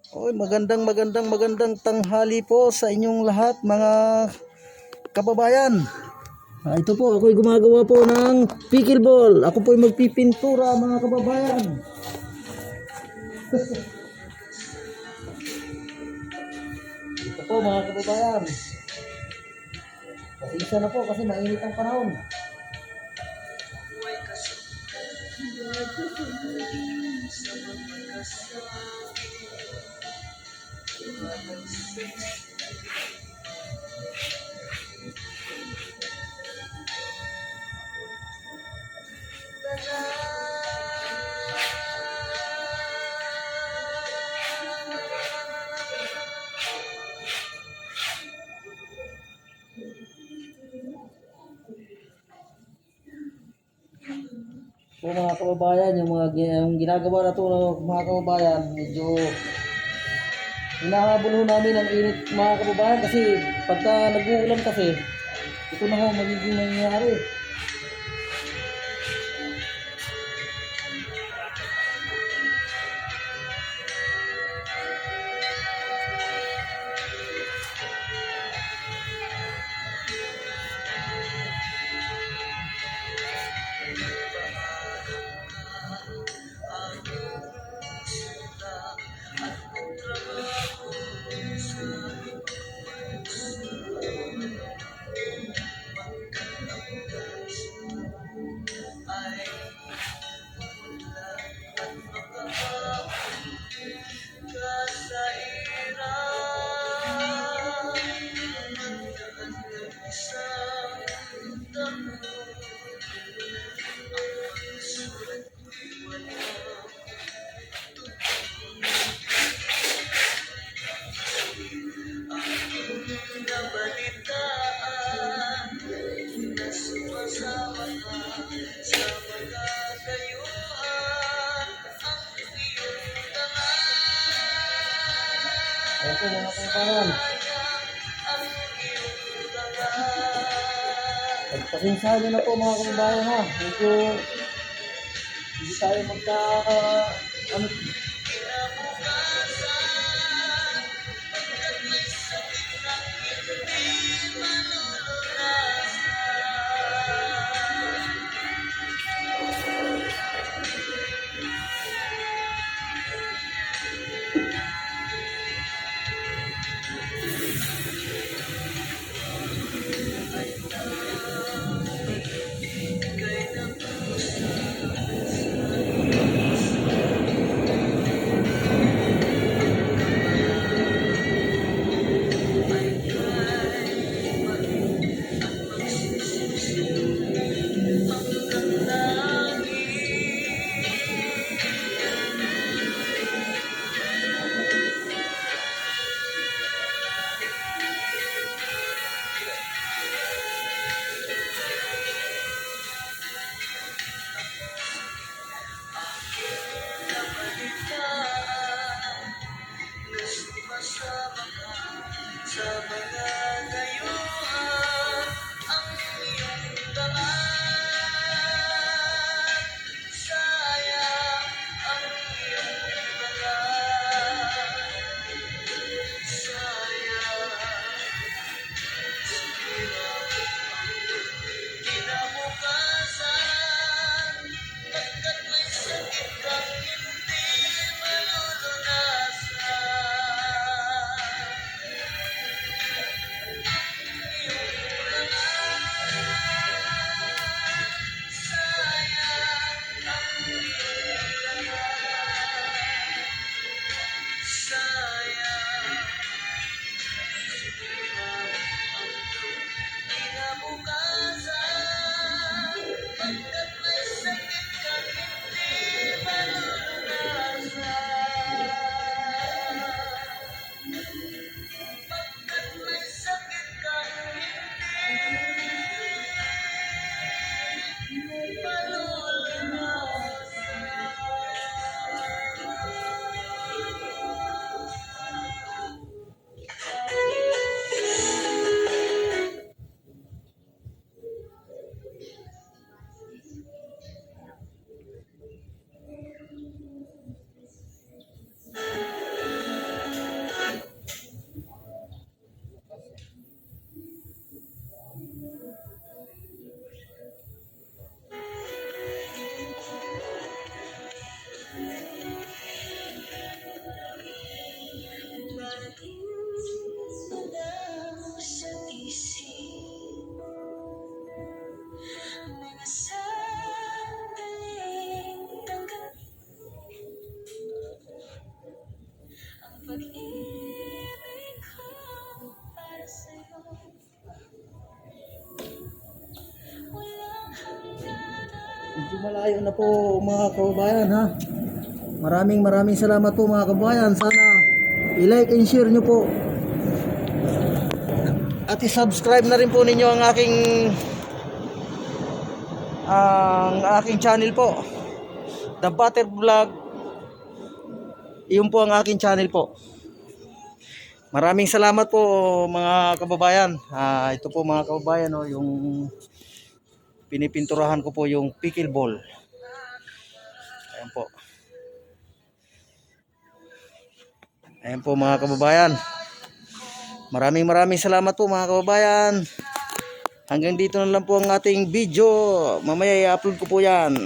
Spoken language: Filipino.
Oy, magandang tanghali po sa inyong lahat mga kababayan. Ito po, ako'y gumagawa po ng pickleball. Ako po'y magpipintura mga kababayan. Ito po mga kababayan. Pasensya na po kasi mainit ang panahon. Po mga kababayan, yung ginagawa na to mga kababayan, medyo hinahabol ho namin ang init mga kababayan kasi pagka nag-uulan kasi ito na ho magiging nangyayari. Ayan po mga kababayan. Pagpasensyahan nyo na po mga kababayan ha. Medyo hindi tayo ano, Medyo malayo na po mga kababayan ha. Maraming salamat po mga kababayan. Sana i-like and share nyo po. At i-subscribe na rin po ninyo ang aking channel po. The Butter Vlog. Iyon po ang aking channel po. Maraming salamat po mga kababayan. Ito po mga kababayan yung pinipinturahan ko po yung pickleball. Ayan po. Ayan po mga kababayan. Maraming salamat po mga kababayan. Hanggang dito na lang po ang ating video. Mamaya i-upload ko po yan.